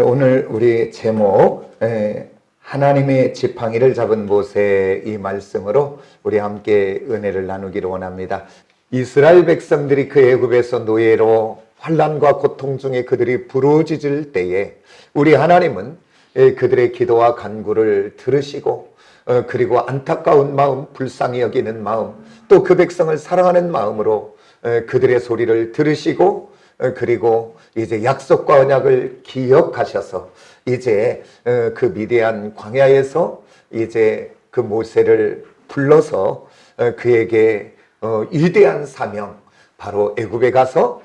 오늘 우리 제목 하나님의 지팡이를 잡은 모세 이 말씀으로 우리 함께 은혜를 나누기를 원합니다. 이스라엘 백성들이 그 애굽에서 노예로 환난과 고통 중에 그들이 부르짖을 때에 우리 하나님은 그들의 기도와 간구를 들으시고 그리고 안타까운 마음, 불쌍히 여기는 마음, 또 그 백성을 사랑하는 마음으로 그들의 소리를 들으시고 그리고 이제 약속과 언약을 기억하셔서 이제 그 미디안 광야에서 이제 그 모세를 불러서 그에게 위대한 사명, 바로 애굽에 가서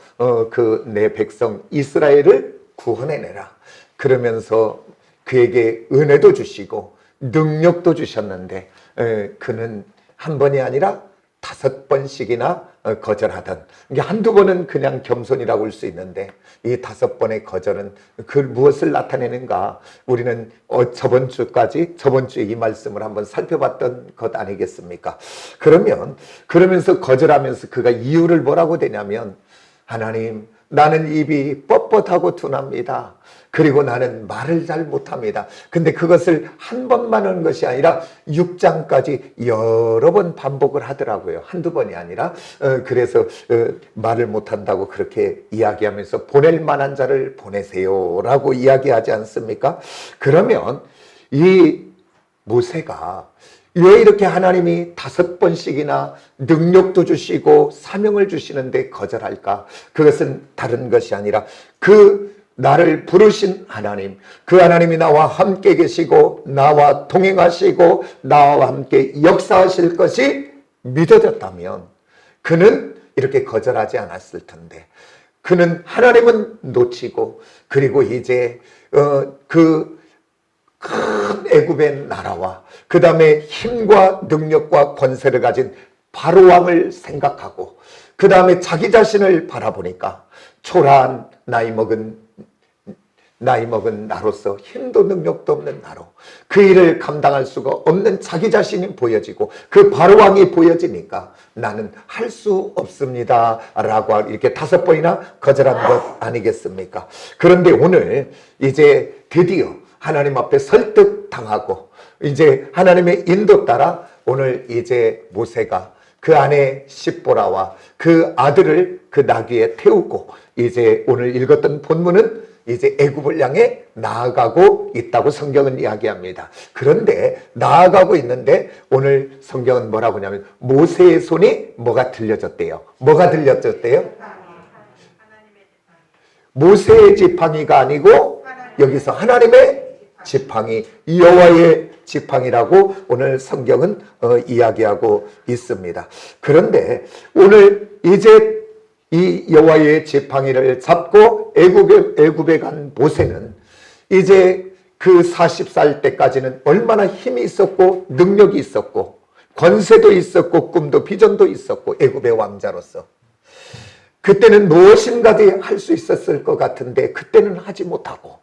그 내 백성 이스라엘을 구원해내라. 그러면서 그에게 은혜도 주시고 능력도 주셨는데 그는 한 번이 아니라 5번씩이나 거절하던, 이게 한두 번은 그냥 겸손이라고 할 수 있는데 이 5번의 거절은 그 무엇을 나타내는가? 우리는 저번 주에 이 말씀을 한번 살펴봤던 것 아니겠습니까? 그러면서 거절하면서 그가 이유를 뭐라고 되냐면, 하나님, 나는 입이 뻣뻣하고 둔합니다. 그리고 나는 말을 잘 못합니다. 근데 그것을 한 번만 하는 것이 아니라 6장까지 여러 번 반복을 하더라고요. 한두 번이 아니라. 그래서 말을 못한다고 그렇게 이야기하면서 보낼 만한 자를 보내세요 라고 이야기하지 않습니까? 그러면 이 모세가 왜 이렇게 하나님이 5번씩이나 능력도 주시고 사명을 주시는데 거절할까? 그것은 다른 것이 아니라 그 나를 부르신 하나님, 그 하나님이 나와 함께 계시고 나와 동행하시고 나와 함께 역사하실 것이 믿어졌다면 그는 이렇게 거절하지 않았을 텐데, 그는 하나님은 놓치고 그리고 이제 그 큰 애굽의 나라와 그 다음에 힘과 능력과 권세를 가진 바로왕을 생각하고 그 다음에 자기 자신을 바라보니까 초라한 나이 먹은 나로서 힘도 능력도 없는 나로 그 일을 감당할 수가 없는 자기 자신이 보여지고 그 바로왕이 보여지니까 나는 할 수 없습니다 라고 이렇게 5번이나 거절한 것 아니겠습니까? 그런데 오늘 이제 드디어 하나님 앞에 설득당하고 이제 하나님의 인도 따라 오늘 이제 모세가 그 아내 십보라와 그 아들을 그 나귀에 태우고 이제 오늘 읽었던 본문은 이제 애굽을 향해 나아가고 있다고 성경은 이야기합니다. 그런데 나아가고 있는데 오늘 성경은 뭐라고 하냐면 모세의 손이 뭐가 들려졌대요. 뭐가 들려졌대요? 모세의 지팡이가 아니고 여기서 하나님의 지팡이, 여호와의 지팡이라고 오늘 성경은 이야기하고 있습니다. 그런데 오늘 이제 이 여호와의 지팡이를 잡고 애굽에 간 모세는 이제 그 40살 때까지는 얼마나 힘이 있었고 능력이 있었고 권세도 있었고 꿈도 비전도 있었고 애굽의 왕자로서 그때는 무엇인가도 할 수 있었을 것 같은데 그때는 하지 못하고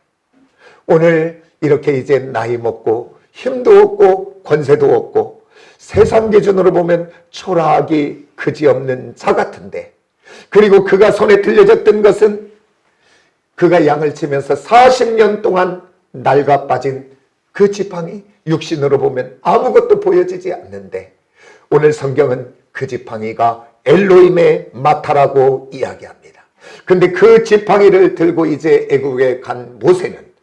오늘 이렇게 이제 나이 먹고 힘도 없고 권세도 없고 세상 기준으로 보면 초라하기 그지없는 자 같은데, 그리고 그가 손에 들려졌던 것은 그가 양을 치면서 40년 동안 낡아 빠진 그 지팡이, 육신으로 보면 아무것도 보여지지 않는데 오늘 성경은 그 지팡이가 엘로힘의 마타라고 이야기합니다. 근데 그 지팡이를 들고 이제 애국에 간 모세는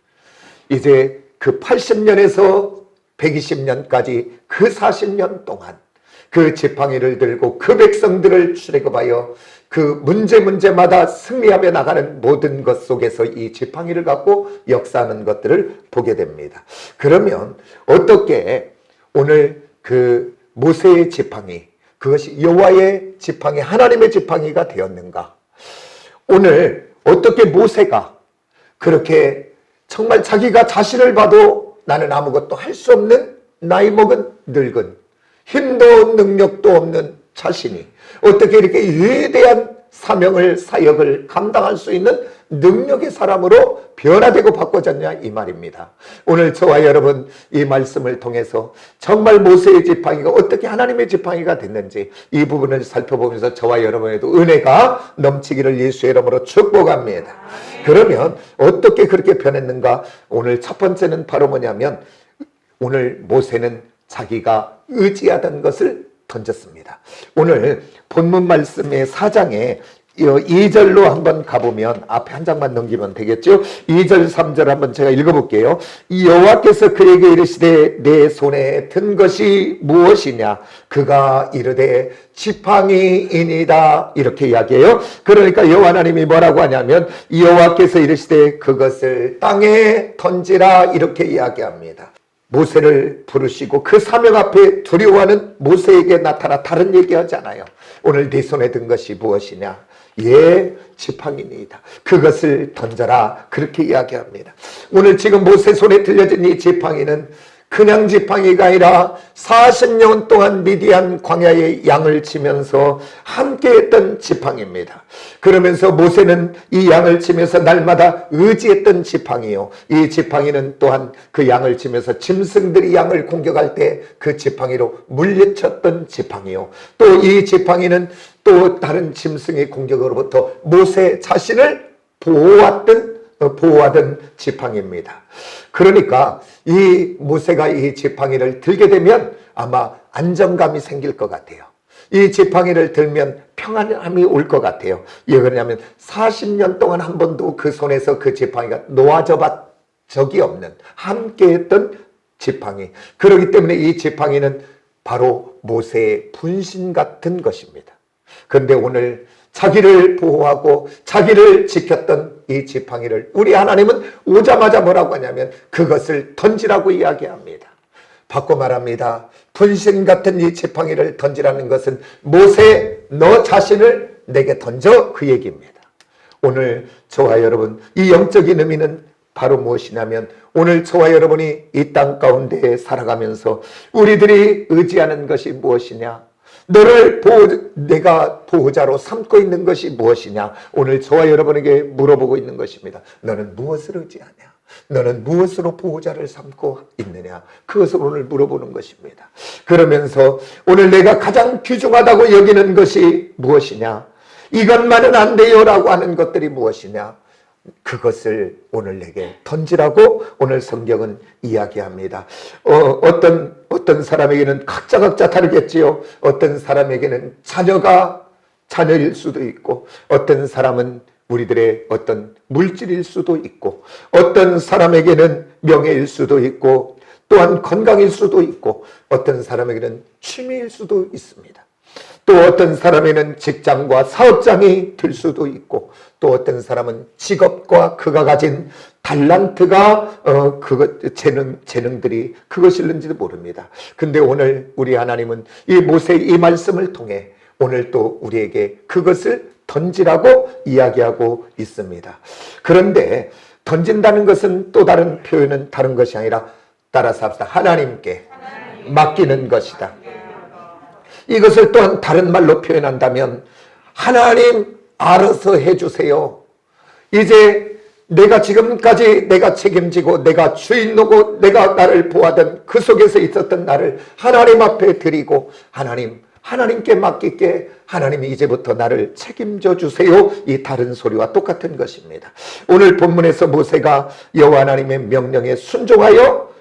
이제 그 80년에서 120년까지 그 40년 동안 그 지팡이를 들고 그 백성들을 출애굽하여 그 문제마다 승리하며 나가는 모든 것 속에서 이 지팡이를 갖고 역사하는 것들을 보게 됩니다. 그러면 어떻게 오늘 그 모세의 지팡이, 그것이 여호와의 지팡이, 하나님의 지팡이가 되었는가? 오늘 어떻게 모세가 그렇게 정말 자기가 자신을 봐도 나는 아무것도 할 수 없는 나이 먹은 늙은 힘도 능력도 없는 자신이 어떻게 이렇게 위대한 사명을, 사역을 감당할 수 있는 능력의 사람으로 변화되고 바꿔졌냐 이 말입니다. 오늘 저와 여러분 이 말씀을 통해서 정말 모세의 지팡이가 어떻게 하나님의 지팡이가 됐는지 이 부분을 살펴보면서 저와 여러분에도 은혜가 넘치기를 예수의 이름으로 축복합니다. 그러면 어떻게 그렇게 변했는가? 오늘 첫 번째는 바로 뭐냐면 오늘 모세는 자기가 의지하던 것을 던졌습니다. 오늘 본문 말씀의 4장에 2절로 한번 가보면 앞에 한 장만 넘기면 되겠죠. 2절 3절 한번 제가 읽어볼게요. 여호와께서 그에게 이르시되 내 손에 든 것이 무엇이냐? 그가 이르되 지팡이이니이다. 이렇게 이야기해요. 그러니까 여호와 하나님이 뭐라고 하냐면 여호와께서 이르시되 그것을 땅에 던지라 이렇게 이야기합니다. 모세를 부르시고 그 사명 앞에 두려워하는 모세에게 나타나 다른 얘기하지 않아요. 오늘 네 손에 든 것이 무엇이냐? 예, 지팡이니이다. 그것을 던져라. 그렇게 이야기합니다. 오늘 지금 모세 손에 들려진 이 지팡이는 그냥 지팡이가 아니라 40년 동안 미디안 광야에 양을 치면서 함께했던 지팡이입니다. 그러면서 모세는 이 양을 치면서 날마다 의지했던 지팡이요. 이 지팡이는 또한 그 양을 치면서 짐승들이 양을 공격할 때 그 지팡이로 물리쳤던 지팡이요. 또 이 지팡이는 또 다른 짐승의 공격으로부터 모세 자신을 보호하던 지팡이입니다. 그러니까 이 모세가 이 지팡이를 들게 되면 아마 안정감이 생길 것 같아요. 이 지팡이를 들면 평안함이 올 것 같아요. 왜 그러냐면 40년 동안 한 번도 그 손에서 그 지팡이가 놓아져 봤 적이 없는 함께했던 지팡이. 그렇기 때문에 이 지팡이는 바로 모세의 분신 같은 것입니다. 그런데 오늘 자기를 보호하고 자기를 지켰던 이 지팡이를 우리 하나님은 오자마자 뭐라고 하냐면 그것을 던지라고 이야기합니다. 바꿔 말합니다. 분신 같은 이 지팡이를 던지라는 것은 모세 너 자신을 내게 던져 그 얘기입니다. 오늘 저와 여러분 이 영적인 의미는 바로 무엇이냐면 오늘 저와 여러분이 이 땅 가운데 살아가면서 우리들이 의지하는 것이 무엇이냐? 너를 내가 보호자로 삼고 있는 것이 무엇이냐? 오늘 저와 여러분에게 물어보고 있는 것입니다. 너는 무엇을 의지하냐? 너는 무엇으로 보호자를 삼고 있느냐? 그것을 오늘 물어보는 것입니다. 그러면서 오늘 내가 가장 귀중하다고 여기는 것이 무엇이냐? 이것만은 안 돼요라고 하는 것들이 무엇이냐? 그것을 오늘 내게 던지라고 오늘 성경은 이야기합니다. 어떤 사람에게는 각자 다르겠지요. 어떤 사람에게는 자녀일 수도 있고, 어떤 사람은 우리들의 어떤 물질일 수도 있고, 어떤 사람에게는 명예일 수도 있고, 또한 건강일 수도 있고, 어떤 사람에게는 취미일 수도 있습니다. 또 어떤 사람에는 직장과 사업장이 될 수도 있고, 또 어떤 사람은 직업과 그가 가진 달란트가 재능들이 그것일는지도 모릅니다. 근데 오늘 우리 하나님은 이 모세의 이 말씀을 통해 오늘 또 우리에게 그것을 던지라고 이야기하고 있습니다. 그런데 던진다는 것은 또 다른 표현은 다른 것이 아니라 따라서 합시다. 하나님께 맡기는 것이다. 이것을 또한 다른 말로 표현한다면 하나님 알아서 해주세요. 이제 내가 지금까지 내가 책임지고 내가 주인이고 내가 나를 보호하던 그 속에서 있었던 나를 하나님 앞에 드리고 하나님께 맡길게. 하나님이 이제부터 나를 책임져 주세요. 이 다른 소리와 똑같은 것입니다. 오늘 본문에서 모세가 여호와 하나님의 명령에 순종하여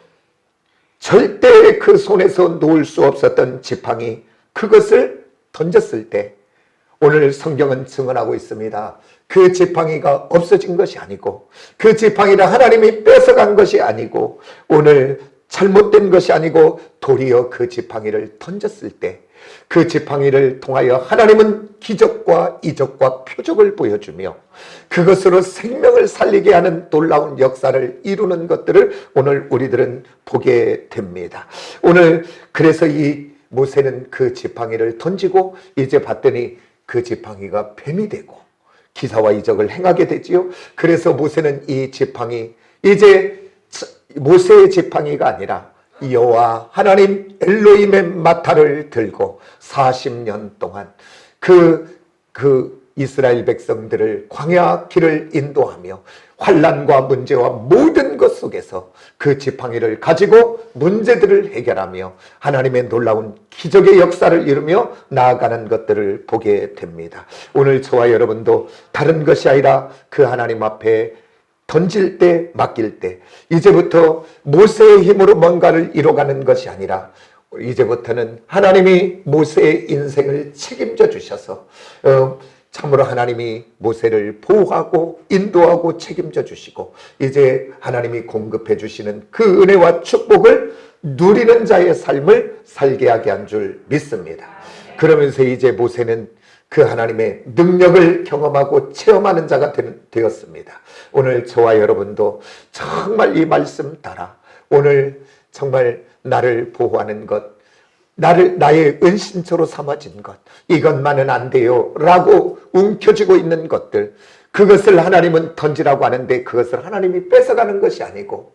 절대 그 손에서 놓을 수 없었던 지팡이 그것을 던졌을 때 오늘 성경은 증언하고 있습니다. 그 지팡이가 없어진 것이 아니고 그 지팡이를 하나님이 뺏어간 것이 아니고 오늘 잘못된 것이 아니고 도리어 그 지팡이를 던졌을 때 그 지팡이를 통하여 하나님은 기적과 이적과 표적을 보여주며 그것으로 생명을 살리게 하는 놀라운 역사를 이루는 것들을 오늘 우리들은 보게 됩니다. 오늘 그래서 이 모세는 그 지팡이를 던지고 이제 봤더니 그 지팡이가 뱀이 되고 기사와 이적을 행하게 되지요. 그래서 모세는 이 지팡이 이제 모세의 지팡이가 아니라 여호와 하나님 엘로힘의 마타를 들고 40년 동안 그 이스라엘 백성들을 광야 길을 인도하며 환난과 문제와 모든 것 속에서 그 지팡이를 가지고 문제들을 해결하며 하나님의 놀라운 기적의 역사를 이루며 나아가는 것들을 보게 됩니다. 오늘 저와 여러분도 다른 것이 아니라 그 하나님 앞에 던질 때, 맡길 때, 이제부터 모세의 힘으로 뭔가를 이뤄가는 것이 아니라 이제부터는 하나님이 모세의 인생을 책임져 주셔서 참으로 하나님이 모세를 보호하고 인도하고 책임져 주시고 이제 하나님이 공급해 주시는 그 은혜와 축복을 누리는 자의 삶을 살게 하게 한 줄 믿습니다. 그러면서 이제 모세는 그 하나님의 능력을 경험하고 체험하는 자가 되었습니다. 오늘 저와 여러분도 정말 이 말씀 따라 오늘 정말 나를 보호하는 것, 나의 은신처로 삼아진 것, 이것만은 안 돼요 라고 움켜쥐고 있는 것들, 그것을 하나님은 던지라고 하는데 그것을 하나님이 뺏어가는 것이 아니고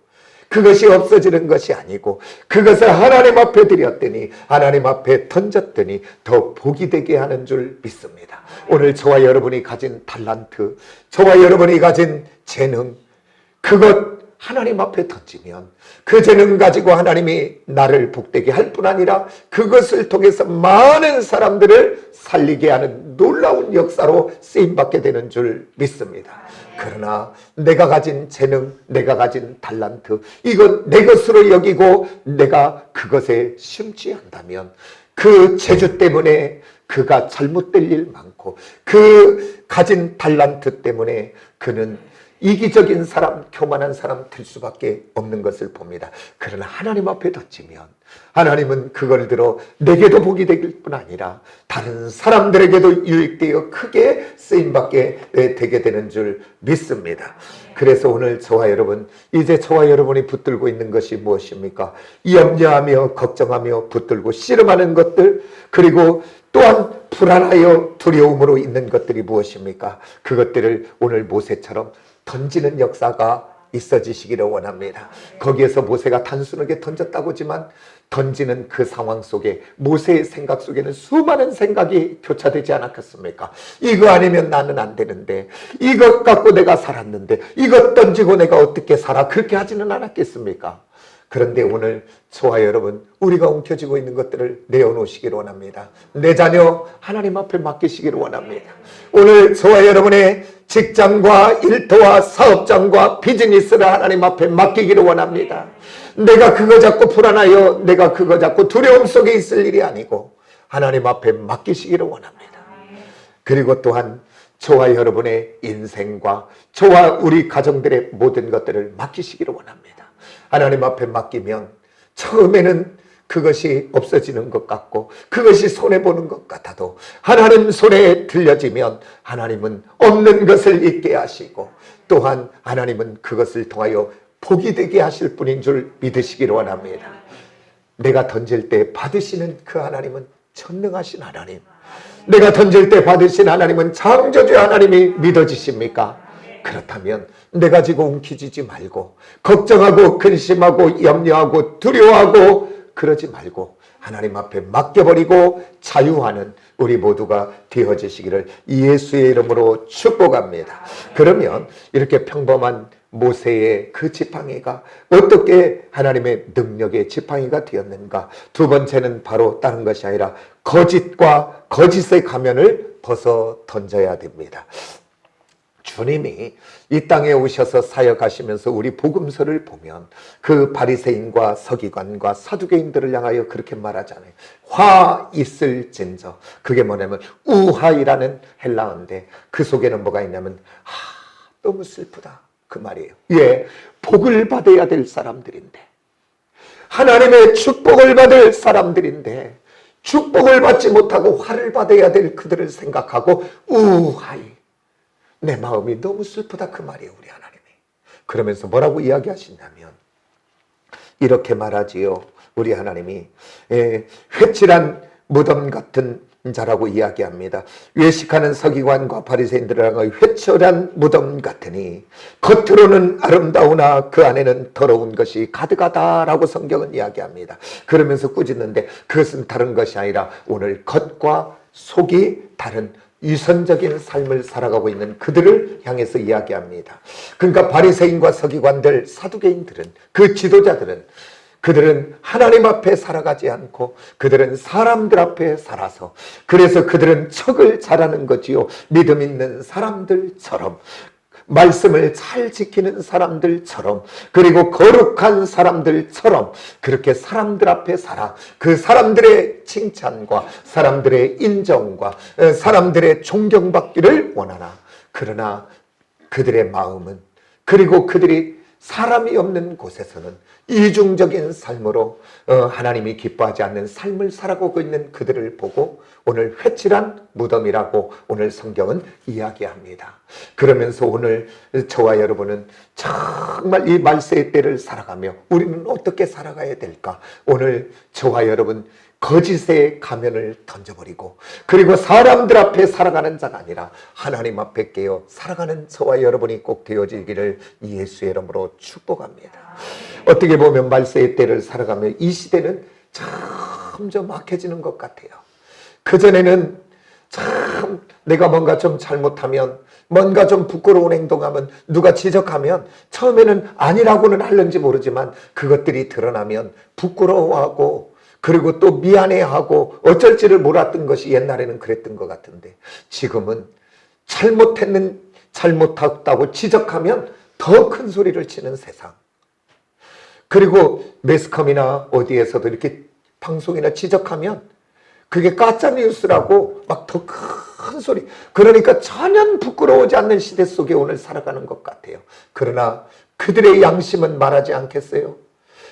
그것이 없어지는 것이 아니고 그것을 하나님 앞에 드렸더니 하나님 앞에 던졌더니 더 복이 되게 하는 줄 믿습니다. 오늘 저와 여러분이 가진 달란트, 저와 여러분이 가진 재능, 그것 하나님 앞에 던지면 그 재능 가지고 하나님이 나를 복되게 할 뿐 아니라 그것을 통해서 많은 사람들을 살리게 하는 놀라운 역사로 쓰임받게 되는 줄 믿습니다. 그러나 내가 가진 재능, 내가 가진 달란트, 이건 내 것으로 여기고 내가 그것에 심취한다면 그 재주 때문에 그가 잘못될 일 많고 그 가진 달란트 때문에 그는 이기적인 사람, 교만한 사람 될 수밖에 없는 것을 봅니다. 그러나 하나님 앞에 던지면 하나님은 그걸 들어 내게도 복이 되길 뿐 아니라 다른 사람들에게도 유익되어 크게 쓰임받게 되게 되는 줄 믿습니다. 그래서 오늘 저와 여러분, 이제 저와 여러분이 붙들고 있는 것이 무엇입니까? 염려하며 걱정하며 붙들고 씨름하는 것들, 그리고 또한 불안하여 두려움으로 있는 것들이 무엇입니까? 그것들을 오늘 모세처럼 던지는 역사가 있어지시기를 원합니다. 거기에서 모세가 단순하게 던졌다고 하지만 던지는 그 상황 속에 모세의 생각 속에는 수많은 생각이 교차되지 않았겠습니까? 이거 아니면 나는 안 되는데, 이것 갖고 내가 살았는데, 이것 던지고 내가 어떻게 살아? 그렇게 하지는 않았겠습니까? 그런데 오늘 저와 여러분, 우리가 움켜쥐고 있는 것들을 내어놓으시기를 원합니다. 내 자녀 하나님 앞에 맡기시기를 원합니다. 오늘 저와 여러분의 직장과 일터와 사업장과 비즈니스를 하나님 앞에 맡기기를 원합니다. 내가 그거 잡고 불안하여 내가 그거 잡고 두려움 속에 있을 일이 아니고 하나님 앞에 맡기시기를 원합니다. 그리고 또한 저와 여러분의 인생과 저와 우리 가정들의 모든 것들을 맡기시기를 원합니다. 하나님 앞에 맡기면 처음에는 그것이 없어지는 것 같고 그것이 손해보는 것 같아도 하나님 손에 들려지면 하나님은 없는 것을 있게 하시고 또한 하나님은 그것을 통하여 복이 되게 하실 분인 줄 믿으시기를 원합니다. 내가 던질 때 받으시는 그 하나님은 전능하신 하나님, 내가 던질 때 받으신 하나님은 창조주 하나님이 믿어지십니까? 그렇다면 내가 지금 움켜쥐지 말고 걱정하고 근심하고 염려하고 두려워하고 그러지 말고 하나님 앞에 맡겨버리고 자유하는 우리 모두가 되어지시기를 예수의 이름으로 축복합니다. 그러면 이렇게 평범한 모세의 그 지팡이가 어떻게 하나님의 능력의 지팡이가 되었는가? 두 번째는 바로 다른 것이 아니라 거짓과 거짓의 가면을 벗어 던져야 됩니다. 주님이 이 땅에 오셔서 사역하시면서 우리 복음서를 보면 그 바리새인과 서기관과 사두개인들을 향하여 그렇게 말하잖아요. 화 있을진저. 그게 뭐냐면 우하이라는 헬라어인데 그 속에는 뭐가 있냐면 너무 슬프다 그 말이에요. 예, 복을 받아야 될 사람들인데, 하나님의 축복을 받을 사람들인데 축복을 받지 못하고 화를 받아야 될 그들을 생각하고 우하이, 내 마음이 너무 슬프다 그 말이에요. 우리 하나님이 그러면서 뭐라고 이야기하시냐면 이렇게 말하지요. 우리 하나님이 회칠한 무덤 같은 자라고 이야기합니다. 외식하는 서기관과 바리새인들을 향하여 회칠한 무덤 같으니 겉으로는 아름다우나 그 안에는 더러운 것이 가득하다라고 성경은 이야기합니다. 그러면서 꾸짖는데 그것은 다른 것이 아니라 오늘 겉과 속이 다른 위선적인 삶을 살아가고 있는 그들을 향해서 이야기합니다. 그러니까 바리새인과 서기관들, 사두개인들은, 그 지도자들은, 그들은 하나님 앞에 살아가지 않고 그들은 사람들 앞에 살아서, 그래서 그들은 척을 잘하는 거지요. 믿음 있는 사람들처럼, 말씀을 잘 지키는 사람들처럼, 그리고 거룩한 사람들처럼 그렇게 사람들 앞에 살아 그 사람들의 칭찬과 사람들의 인정과 사람들의 존경받기를 원하나, 그러나 그들의 마음은, 그리고 그들이 사람이 없는 곳에서는 이중적인 삶으로 하나님이 기뻐하지 않는 삶을 살아가고 있는 그들을 보고 오늘 회칠한 무덤이라고 오늘 성경은 이야기합니다. 그러면서 오늘 저와 여러분은 정말 이 말세의 때를 살아가며 우리는 어떻게 살아가야 될까? 오늘 저와 여러분 거짓의 가면을 던져버리고, 그리고 사람들 앞에 살아가는 자가 아니라 하나님 앞에 깨어 살아가는 저와 여러분이 꼭 되어지기를 예수의 이름으로 축복합니다. 어떻게 보면 말세의 때를 살아가며 이 시대는 점점 막혀지는 것 같아요. 그전에는 참 내가 뭔가 좀 잘못하면, 뭔가 좀 부끄러운 행동하면, 누가 지적하면 처음에는 아니라고는 하는지 모르지만 그것들이 드러나면 부끄러워하고, 그리고 또 미안해하고 어쩔지를 몰랐던 것이 옛날에는 그랬던 것 같은데, 지금은 잘못했다고 지적하면 더 큰 소리를 치는 세상. 그리고 매스컴이나 어디에서도 이렇게 방송이나 지적하면 그게 가짜뉴스라고 막 더 큰 소리. 그러니까 전혀 부끄러워하지 않는 시대 속에 오늘 살아가는 것 같아요. 그러나 그들의 양심은 말하지 않겠어요?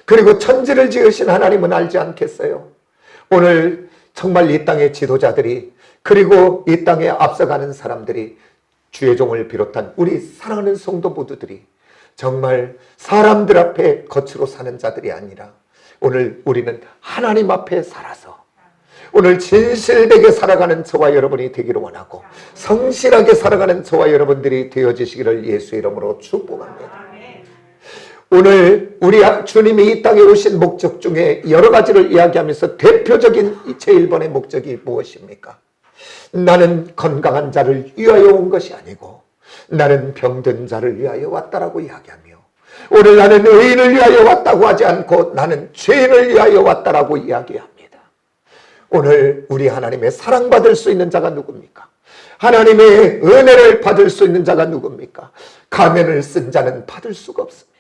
그리고 천지를 지으신 하나님은 알지 않겠어요? 오늘 정말 이 땅의 지도자들이, 그리고 이 땅에 앞서가는 사람들이, 주의 종을 비롯한 우리 사랑하는 성도 모두들이 정말 사람들 앞에 겉으로 사는 자들이 아니라 오늘 우리는 하나님 앞에 살아서 오늘 진실되게 살아가는 저와 여러분이 되기를 원하고, 성실하게 살아가는 저와 여러분들이 되어지시기를 예수의 이름으로 축복합니다. 오늘 우리 주님이 이 땅에 오신 목적 중에 여러 가지를 이야기하면서 대표적인 제일 번의 목적이 무엇입니까? 나는 건강한 자를 위하여 온 것이 아니고 나는 병든 자를 위하여 왔다라고 이야기하며, 오늘 나는 의인을 위하여 왔다고 하지 않고 나는 죄인을 위하여 왔다라고 이야기합니다. 오늘 우리 하나님의 사랑받을 수 있는 자가 누굽니까? 하나님의 은혜를 받을 수 있는 자가 누굽니까? 가면을 쓴 자는 받을 수가 없습니다.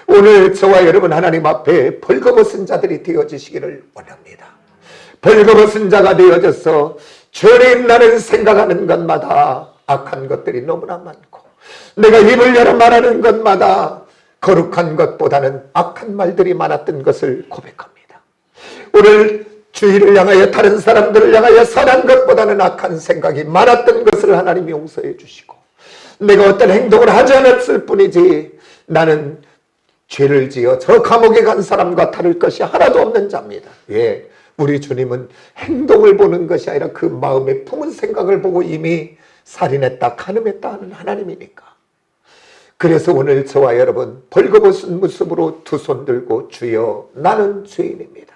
오늘 저와 여러분 하나님 앞에 벌거벗은 자들이 되어지시기를 원합니다. 벌거벗은 자가 되어져서 죄를 나는 생각하는 것마다 악한 것들이 너무나 많고, 내가 입을 열어 말하는 것마다 거룩한 것보다는 악한 말들이 많았던 것을 고백합니다. 오늘 주의를 향하여, 다른 사람들을 향하여 선한 것보다는 악한 생각이 많았던 것을 하나님이 용서해 주시고, 내가 어떤 행동을 하지 않았을 뿐이지 나는 죄를 지어 저 감옥에 간 사람과 다를 것이 하나도 없는 자입니다. 예, 우리 주님은 행동을 보는 것이 아니라 그 마음에 품은 생각을 보고 이미 살인했다, 간음했다 하는 하나님이니까. 그래서 오늘 저와 여러분 벌거벗은 모습으로 두 손 들고 주여 나는 죄인입니다,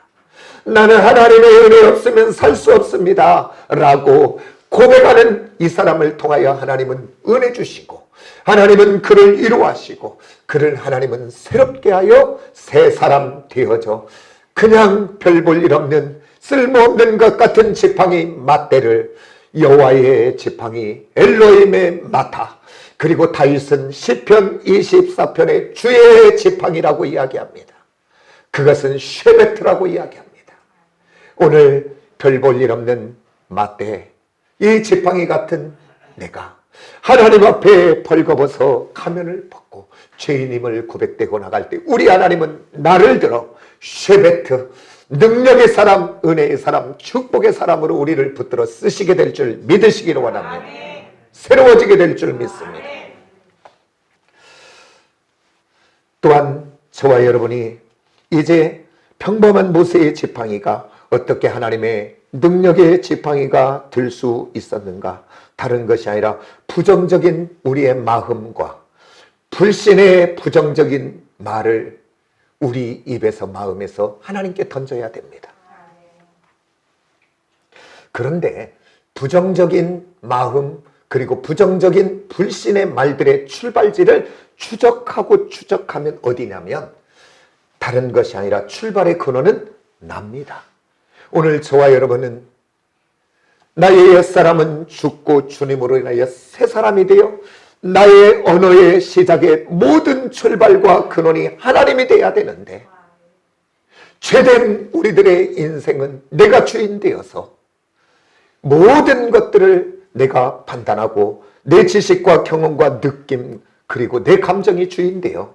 나는 하나님의 은혜 없으면 살 수 없습니다 라고 고백하는 이 사람을 통하여 하나님은 은혜 주시고, 하나님은 그를 이루하시고, 그를 하나님은 새롭게 하여 새 사람 되어져 그냥 별 볼 일 없는 쓸모없는 것 같은 지팡이 맏대를 여호와의 지팡이 엘로힘의 마타, 그리고 다윗은 시편 24편의 주의 지팡이라고 이야기합니다. 그것은 쉐베트라고 이야기합니다. 오늘 별 볼 일 없는 맏대, 이 지팡이 같은 내가 하나님 앞에 벌거벗어 가면을 벗고 죄인임을 고백되고 나갈 때 우리 하나님은 나를 들어 쉐베트, 능력의 사람, 은혜의 사람, 축복의 사람으로 우리를 붙들어 쓰시게 될 줄 믿으시기를 원합니다. 새로워지게 될 줄 믿습니다. 또한 저와 여러분이 이제 평범한 모세의 지팡이가 어떻게 하나님의 능력의 지팡이가 될 수 있었는가? 다른 것이 아니라 부정적인 우리의 마음과 불신의 부정적인 말을 우리 입에서, 마음에서 하나님께 던져야 됩니다. 그런데 부정적인 마음 그리고 부정적인 불신의 말들의 출발지를 추적하면 어디냐면 다른 것이 아니라 출발의 근원은 납니다. 오늘 저와 여러분은 나의 옛사람은 죽고 주님으로 인하여 새 사람이 되어 나의 언어의 시작의 모든 출발과 근원이 하나님이 되어야 되는데 죄된 우리들의 인생은 내가 주인 되어서 모든 것들을 내가 판단하고 내 지식과 경험과 느낌 그리고 내 감정이 주인 되어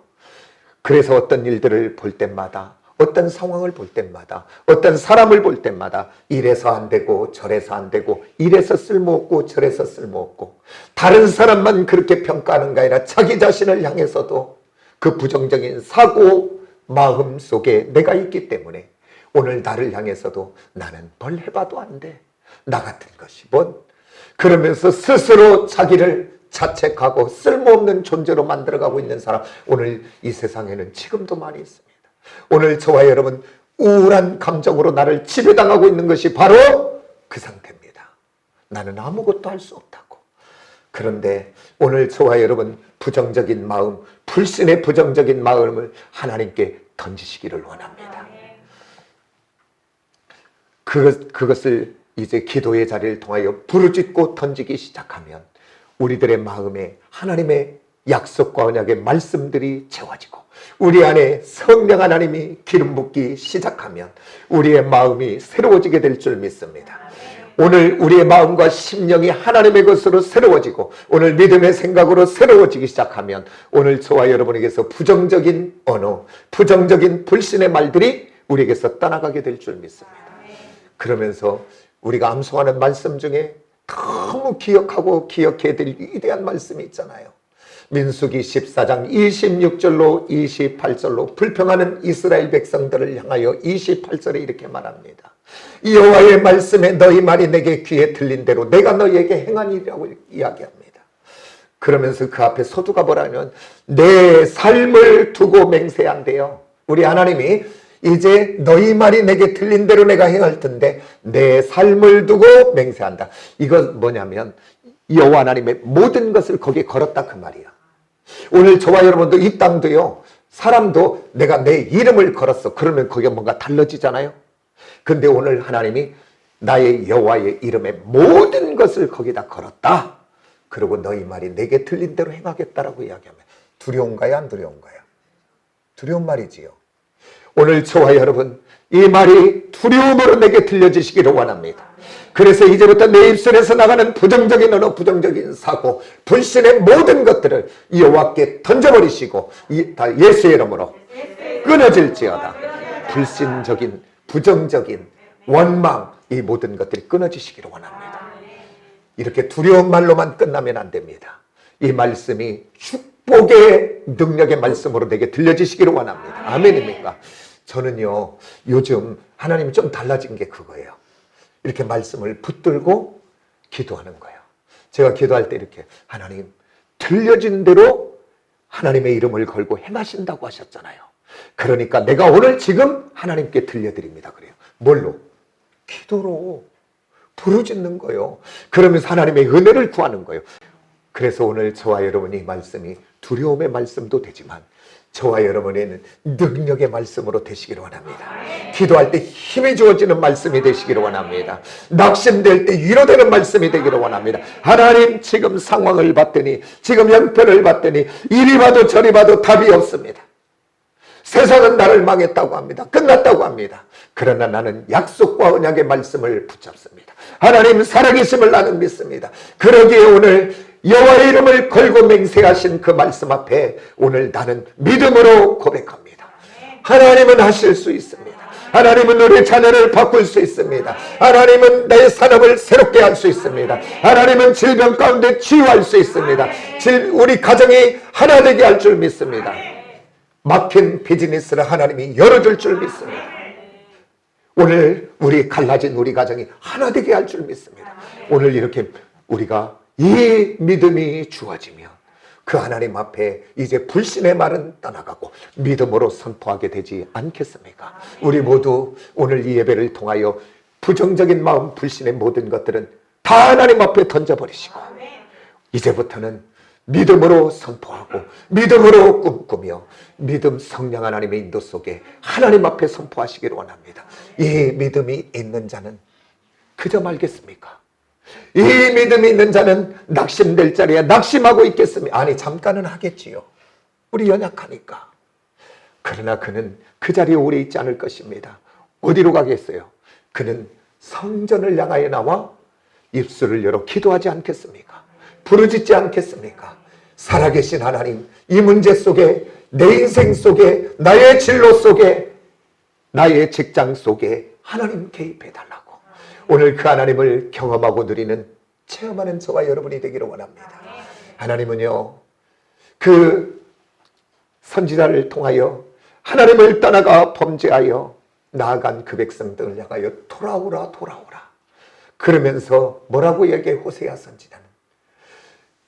그래서 어떤 일들을 볼 때마다 어떤 상황을 볼 때마다 어떤 사람을 볼 때마다 이래서 안 되고 저래서 안 되고 이래서 쓸모없고 저래서 쓸모없고 다른 사람만 그렇게 평가하는 게 아니라 자기 자신을 향해서도 그 부정적인 사고 마음 속에 내가 있기 때문에 오늘 나를 향해서도 나는 뭘 해봐도 안 돼. 나 같은 것이 뭔. 그러면서 스스로 자기를 자책하고 쓸모없는 존재로 만들어가고 있는 사람 오늘 이 세상에는 지금도 많이 있습니다. 오늘 저와 여러분 우울한 감정으로 나를 지배당하고 있는 것이 바로 그 상태입니다. 나는 아무것도 할 수 없다고. 그런데 오늘 저와 여러분 부정적인 마음, 불신의 부정적인 마음을 하나님께 던지시기를 원합니다. 그것을 이제 기도의 자리를 통하여 부르짖고 던지기 시작하면 우리들의 마음에 하나님의 약속과 언약의 말씀들이 채워지고 우리 안에 성령 하나님이 기름 붓기 시작하면 우리의 마음이 새로워지게 될 줄 믿습니다. 오늘 우리의 마음과 심령이 하나님의 것으로 새로워지고 오늘 믿음의 생각으로 새로워지기 시작하면 오늘 저와 여러분에게서 부정적인 언어, 부정적인 불신의 말들이 우리에게서 떠나가게 될 줄 믿습니다. 그러면서 우리가 암송하는 말씀 중에 너무 기억하고 기억해야 될 위대한 말씀이 있잖아요. 민수기 14장 26절로 28절로 불평하는 이스라엘 백성들을 향하여 28절에 이렇게 말합니다. 여호와의 말씀에 너희 말이 내게 귀에 들린 대로 내가 너희에게 행하니라고 이야기합니다. 그러면서 그 앞에 서두가 뭐라면 내 삶을 두고 맹세한대요. 우리 하나님이 이제 너희 말이 내게 들린 대로 내가 행할 텐데 내 삶을 두고 맹세한다. 이건 뭐냐면 여호와 하나님의 모든 것을 거기에 걸었다 그 말이야. 오늘 저와 여러분도 이 땅도요. 사람도 내가 내 이름을 걸었어. 그러면 거기에 뭔가 달라지잖아요. 근데 오늘 하나님이 나의 여호와의 이름에 모든 것을 거기다 걸었다. 그리고 너희 말이 내게 들린 대로 행하겠다라고 이야기하면 두려운가요? 안 두려운가요? 두려운 말이지요. 오늘 저와 여러분 이 말이 두려움으로 내게 들려지시기를 원합니다. 그래서 이제부터 내 입술에서 나가는 부정적인 언어, 부정적인 사고, 불신의 모든 것들을 여호와께 던져버리시고 예수의 이름으로 끊어질지어다. 불신적인, 부정적인 원망 이 모든 것들이 끊어지시기를 원합니다. 이렇게 두려운 말로만 끝나면 안 됩니다. 이 말씀이 축복의 능력의 말씀으로 내게 들려지시기를 원합니다. 아멘입니까? 저는요 요즘 하나님이 좀 달라진 게 그거예요. 이렇게 말씀을 붙들고 기도하는 거예요. 제가 기도할 때 이렇게 하나님 들려진 대로 하나님의 이름을 걸고 행하신다고 하셨잖아요. 그러니까 내가 오늘 지금 하나님께 들려드립니다. 그래요. 뭘로? 기도로 부르짖는 거예요. 그러면서 하나님의 은혜를 구하는 거예요. 그래서 오늘 저와 여러분이 말씀이 두려움의 말씀도 되지만 저와 여러분에는 능력의 말씀으로 되시기를 원합니다. 기도할 때 힘이 주어지는 말씀이 되시기를 원합니다. 낙심될 때 위로되는 말씀이 되기를 원합니다. 하나님 지금 상황을 봤더니 지금 형편을 봤더니 이리 봐도 저리 봐도 답이 없습니다. 세상은 나를 망했다고 합니다. 끝났다고 합니다. 그러나 나는 약속과 언약의 말씀을 붙잡습니다. 하나님 살아계심을 나는 믿습니다. 그러기에 오늘 여호와의 이름을 걸고 맹세하신 그 말씀 앞에 오늘 나는 믿음으로 고백합니다. 하나님은 하실 수 있습니다. 하나님은 우리 자녀를 바꿀 수 있습니다. 하나님은 내 산업을 새롭게 할 수 있습니다. 하나님은 질병 가운데 치유할 수 있습니다. 우리 가정이 하나 되게 할 줄 믿습니다. 막힌 비즈니스를 하나님이 열어줄 줄 믿습니다. 오늘 우리 갈라진 우리 가정이 하나 되게 할 줄 믿습니다. 오늘 이렇게 우리가 이 믿음이 주어지면 그 하나님 앞에 이제 불신의 말은 떠나가고 믿음으로 선포하게 되지 않겠습니까? 우리 모두 오늘 이 예배를 통하여 부정적인 마음, 불신의 모든 것들은 다 하나님 앞에 던져버리시고 이제부터는 믿음으로 선포하고 믿음으로 꿈꾸며 믿음 성령 하나님의 인도 속에 하나님 앞에 선포하시기를 원합니다. 이 믿음이 있는 자는 그저 말겠습니까? 이 믿음이 있는 자는 낙심될 자리에 낙심하고 있겠습니까? 아니, 잠깐은 하겠지요. 우리 연약하니까. 그러나 그는 그 자리에 오래 있지 않을 것입니다. 어디로 가겠어요? 그는 성전을 향하여 나와 입술을 열어 기도하지 않겠습니까? 부르짖지 않겠습니까? 살아계신 하나님, 이 문제 속에, 내 인생 속에, 나의 진로 속에, 나의 직장 속에 하나님 개입해 달라고. 오늘 그 하나님을 경험하고 누리는, 체험하는 저와 여러분이 되기를 원합니다. 하나님은요, 그 선지자를 통하여 하나님을 떠나가 범죄하여 나아간 그 백성들을 향하여 돌아오라 돌아오라 그러면서 뭐라고 얘기해? 호세아 선지자는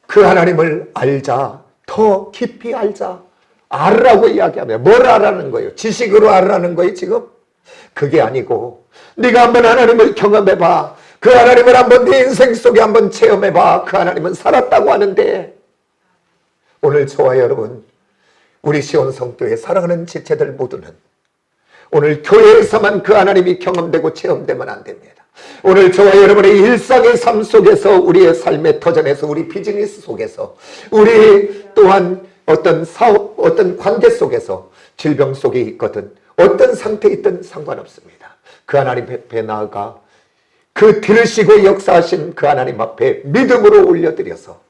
그 하나님을 알자, 더 깊이 알자, 알으라고 이야기하며, 뭘 알라는 거예요? 지식으로 알으라는 거예요 지금? 그게 아니고 네가 한번 하나님을 경험해봐, 그 하나님을 한번 네 인생 속에 한번 체험해봐. 그 하나님은 살았다고 하는데, 오늘 저와 여러분, 우리 시온 성교회 사랑하는 지체들 모두는 오늘 교회에서만 그 하나님이 경험되고 체험되면 안 됩니다. 오늘 저와 여러분의 일상의 삶 속에서, 우리의 삶의 터전에서, 우리 비즈니스 속에서, 우리 또한 어떤 사업, 어떤 관계 속에서, 질병 속에 있거든 어떤 상태에 있든 상관없습니다. 그 하나님 앞에 나아가 그 들으시고 역사하신 그 하나님 앞에 믿음으로 올려드려서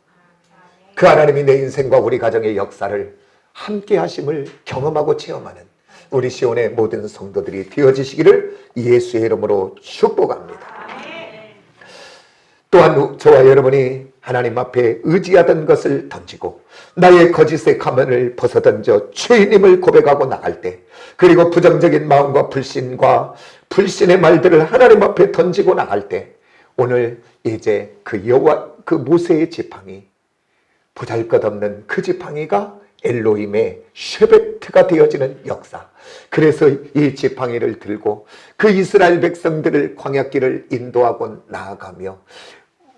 그 하나님이 내 인생과 우리 가정의 역사를 함께 하심을 경험하고 체험하는 우리 시온의 모든 성도들이 되어지시기를 예수의 이름으로 축복합니다. 또한 저와 여러분이 하나님 앞에 의지하던 것을 던지고 나의 거짓의 가면을 벗어던져 죄인임을 고백하고 나갈 때, 그리고 부정적인 마음과 불신의 말들을 하나님 앞에 던지고 나갈 때, 오늘 이제 그 모세의 지팡이, 보잘것없는 그 지팡이가 엘로힘의 쉐베트가 되어지는 역사. 그래서 이 지팡이를 들고 그 이스라엘 백성들을 광야길을 인도하고 나아가며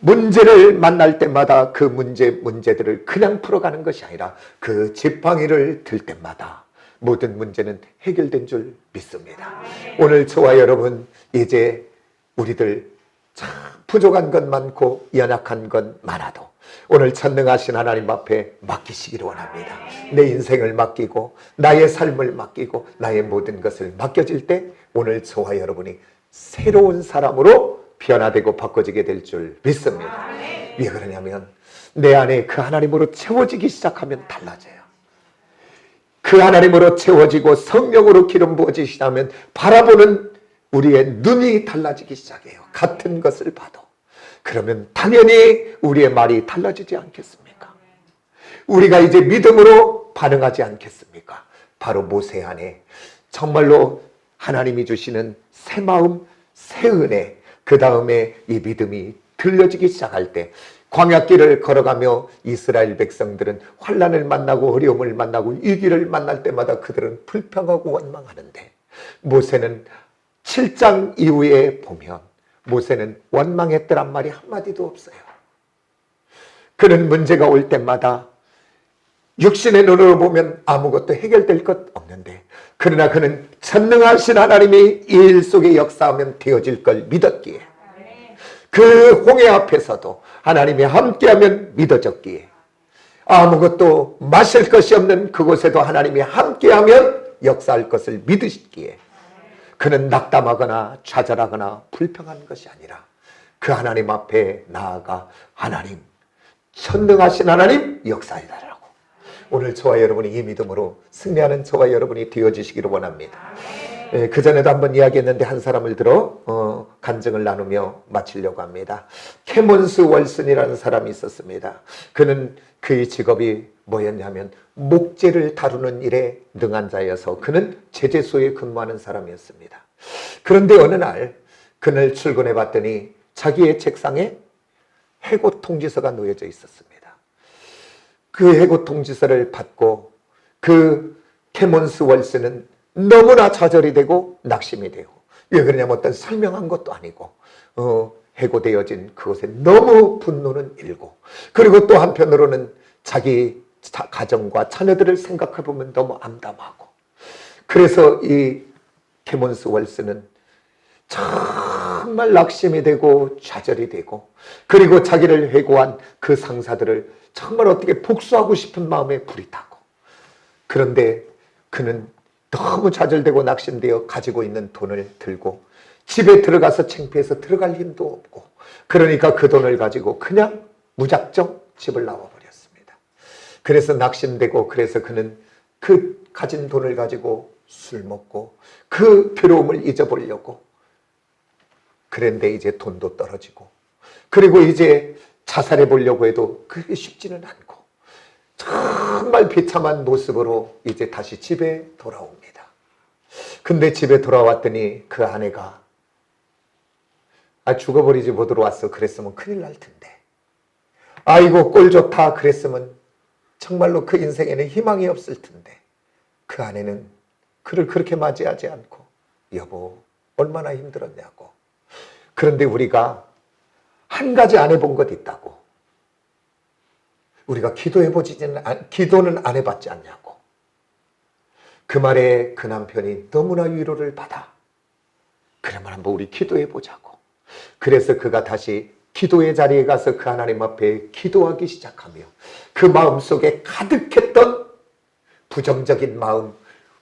문제를 만날 때마다 그 문제들을 그냥 풀어가는 것이 아니라 그 지팡이를 들 때마다 모든 문제는 해결된 줄 믿습니다. 오늘 저와 여러분, 이제 우리들 참 부족한 것 많고 연약한 것 많아도 오늘 전능하신 하나님 앞에 맡기시기를 원합니다. 내 인생을 맡기고 나의 삶을 맡기고 나의 모든 것을 맡겨질 때 오늘 저와 여러분이 새로운 사람으로 변화되고 바꿔지게 될 줄 믿습니다. 왜 그러냐면 내 안에 그 하나님으로 채워지기 시작하면 달라져요. 그 하나님으로 채워지고 성령으로 기름 부어지시다면 바라보는 우리의 눈이 달라지기 시작해요. 같은 것을 봐도. 그러면 당연히 우리의 말이 달라지지 않겠습니까? 우리가 이제 믿음으로 반응하지 않겠습니까? 바로 모세 안에 정말로 하나님이 주시는 새 마음, 새 은혜, 그 다음에 이 믿음이 들려지기 시작할 때, 광야길을 걸어가며 이스라엘 백성들은 환난을 만나고 어려움을 만나고 위기를 만날 때마다 그들은 불평하고 원망하는데, 모세는 7장 이후에 보면 모세는 원망했더란 말이 한마디도 없어요. 그는 문제가 올 때마다 육신의 눈으로 보면 아무것도 해결될 것 없는데, 그러나 그는 전능하신 하나님이 이 일 속에 역사하면 되어질 걸 믿었기에, 그 홍해 앞에서도 하나님이 함께하면 믿어졌기에, 아무것도 마실 것이 없는 그곳에도 하나님이 함께하면 역사할 것을 믿으시기에, 그는 낙담하거나 좌절하거나 불평한 것이 아니라 그 하나님 앞에 나아가 하나님, 전능하신 하나님 역사해달라고. 오늘 저와 여러분이 이 믿음으로 승리하는 저와 여러분이 되어지시기를 원합니다. 그전에도 한번 이야기했는데 한 사람을 들어 간증을 나누며 마치려고 합니다. 캐몬스 월슨이라는 사람이 있었습니다. 그는 그의 직업이 뭐였냐면 목재를 다루는 일에 능한 자여서 그는 제재소에 근무하는 사람이었습니다. 그런데 어느 날 그날 출근해 봤더니 자기의 책상에 해고 통지서가 놓여져 있었습니다. 그 해고 통지서를 받고 그 캐몬스 월슨은 너무나 좌절이 되고 낙심이 되고, 왜 그러냐면 어떤 설명한 것도 아니고 해고되어진 그곳에 너무 분노는 일고, 그리고 또 한편으로는 자기 가정과 자녀들을 생각해 보면 너무 암담하고, 그래서 이 케몬스 월스는 정말 낙심이 되고 좌절이 되고, 그리고 자기를 해고한 그 상사들을 정말 어떻게 복수하고 싶은 마음에 불이 타고, 그런데 그는 너무 좌절되고 낙심되어 가지고 있는 돈을 들고 집에 들어가서 창피해서 들어갈 힘도 없고, 그러니까 그 돈을 가지고 그냥 무작정 집을 나와버렸습니다. 그래서 낙심되고, 그래서 그는 그 가진 돈을 가지고 술 먹고 그 괴로움을 잊어보려고, 그런데 이제 돈도 떨어지고, 그리고 이제 자살해 보려고 해도 그게 쉽지는 않고, 정말 비참한 모습으로 이제 다시 집에 돌아옵니다. 근데 집에 돌아왔더니 그 아내가 죽어버리지 못으로 왔어. 그랬으면 큰일 날 텐데. 아이고 꼴 좋다. 그랬으면 정말로 그 인생에는 희망이 없을 텐데. 그 아내는 그를 그렇게 맞이하지 않고, 여보 얼마나 힘들었냐고. 그런데 우리가 한 가지 안 해본 것 있다고. 우리가 기도는 안 해봤지 않냐고. 그 말에 그 남편이 너무나 위로를 받아. 그러면 한번 우리 기도해보자고. 그래서 그가 다시 기도의 자리에 가서 그 하나님 앞에 기도하기 시작하며, 그 마음속에 가득했던 부정적인 마음,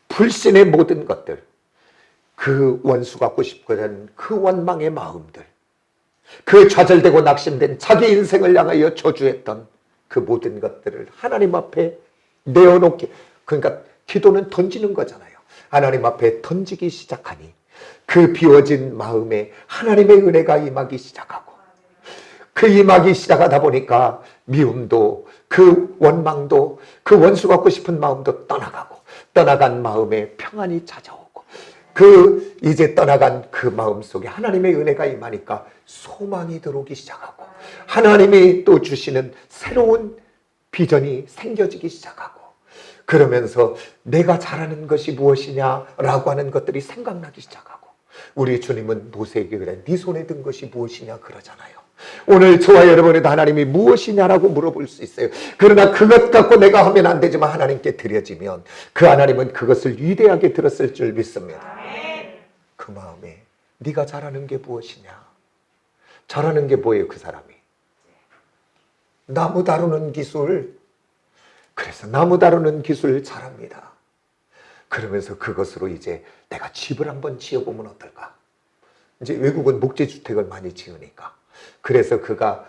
불신의 모든 것들, 그 원수 갖고 싶거든 그 원망의 마음들, 그 좌절되고 낙심된 자기 인생을 향하여 저주했던 그 모든 것들을 하나님 앞에 내어놓게, 그러니까 기도는 던지는 거잖아요. 하나님 앞에 던지기 시작하니 그 비워진 마음에 하나님의 은혜가 임하기 시작하고, 그 임하기 시작하다 보니까 미움도, 그 원망도, 그 원수 갖고 싶은 마음도 떠나가고, 떠나간 마음에 평안이 찾아오고, 그 이제 떠나간 그 마음 속에 하나님의 은혜가 임하니까 소망이 들어오기 시작하고, 하나님이 또 주시는 새로운 비전이 생겨지기 시작하고, 그러면서 내가 잘하는 것이 무엇이냐라고 하는 것들이 생각나기 시작하고, 우리 주님은 모세에게 그래, 네 손에 든 것이 무엇이냐 그러잖아요. 오늘 저와 여러분에도 하나님이 무엇이냐라고 물어볼 수 있어요. 그러나 그것 갖고 내가 하면 안 되지만 하나님께 드려지면 그 하나님은 그것을 위대하게 들었을 줄 믿습니다. 그 마음에 네가 잘하는 게 무엇이냐. 잘하는 게 뭐예요? 그 사람이 나무 다루는 기술, 그래서 나무 다루는 기술 잘합니다. 그러면서 그것으로 이제 내가 집을 한번 지어보면 어떨까. 이제 외국은 목재주택을 많이 지으니까. 그래서 그가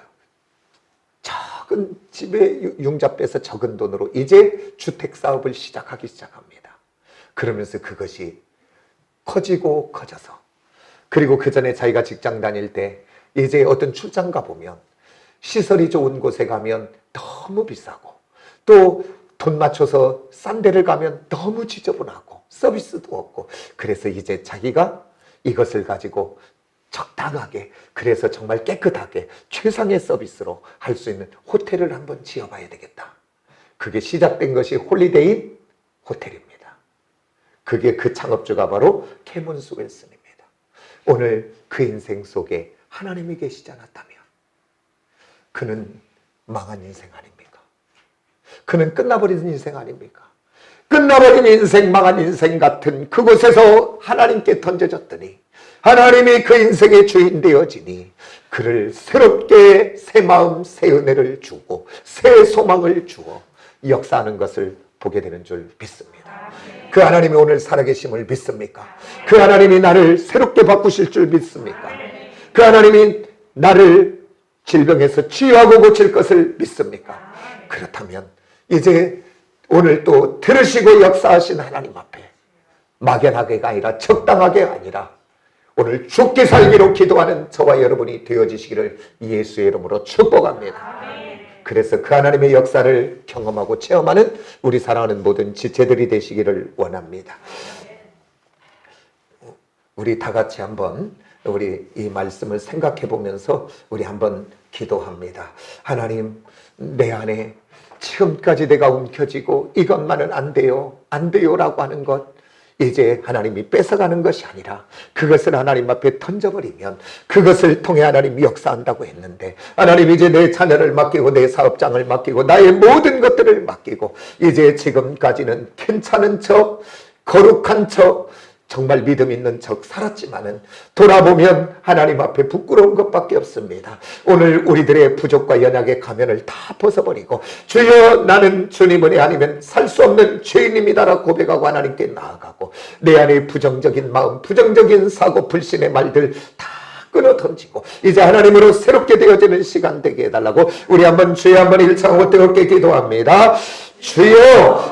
작은 집에 융자 빼서 적은 돈으로 이제 주택 사업을 시작하기 시작합니다. 그러면서 그것이 커지고 커져서, 그리고 그 전에 자기가 직장 다닐 때 이제 어떤 출장 가보면 시설이 좋은 곳에 가면 너무 비싸고, 또 돈 맞춰서 싼 데를 가면 너무 지저분하고 서비스도 없고, 그래서 이제 자기가 이것을 가지고 적당하게, 그래서 정말 깨끗하게 최상의 서비스로 할 수 있는 호텔을 한번 지어봐야 되겠다. 그게 시작된 것이 홀리데이 호텔입니다. 그게 그 창업주가 바로 케몬스 윌슨입니다. 오늘 그 인생 속에 하나님이 계시지 않았다면 그는 망한 인생 아닙니까? 그는 끝나버린 인생 아닙니까? 끝나버린 인생, 망한 인생 같은 그곳에서 하나님께 던져졌더니 하나님이 그 인생의 주인 되어지니 그를 새롭게 새 마음, 새 은혜를 주고 새 소망을 주어 역사하는 것을 보게 되는 줄 믿습니다. 그 하나님이 오늘 살아계심을 믿습니까? 그 하나님이 나를 새롭게 바꾸실 줄 믿습니까? 그 하나님이 나를 질병에서 치유하고 고칠 것을 믿습니까? 그렇다면 이제 오늘 또 들으시고 역사하신 하나님 앞에 막연하게가 아니라 적당하게 아니라 오늘 죽기 살기로 기도하는 저와 여러분이 되어지시기를 예수의 이름으로 축복합니다. 그래서 그 하나님의 역사를 경험하고 체험하는 우리 사랑하는 모든 지체들이 되시기를 원합니다. 우리 다 같이 한번 우리 이 말씀을 생각해 보면서 우리 한번 기도합니다. 하나님, 내 안에 지금까지 내가 움켜쥐고 이것만은 안 돼요, 안 돼요라고 하는 것, 이제 하나님이 뺏어가는 것이 아니라 그것을 하나님 앞에 던져버리면 그것을 통해 하나님이 역사한다고 했는데, 하나님 이제 내 자녀를 맡기고 내 사업장을 맡기고 나의 모든 것들을 맡기고 이제 지금까지는 괜찮은 척, 거룩한 척, 정말 믿음 있는 척 살았지만은 돌아보면 하나님 앞에 부끄러운 것밖에 없습니다. 오늘 우리들의 부족과 연약의 가면을 다 벗어버리고 주여 나는 주님 은혜 아니면 살 수 없는 죄인입니다라고 고백하고 하나님께 나아가고 내 안에 부정적인 마음, 부정적인 사고, 불신의 말들 다 끊어 던지고 이제 하나님으로 새롭게 되어지는 시간 되게 해달라고 우리 한번 주여 한번 일창하고 뜨겁게 기도합니다. 주여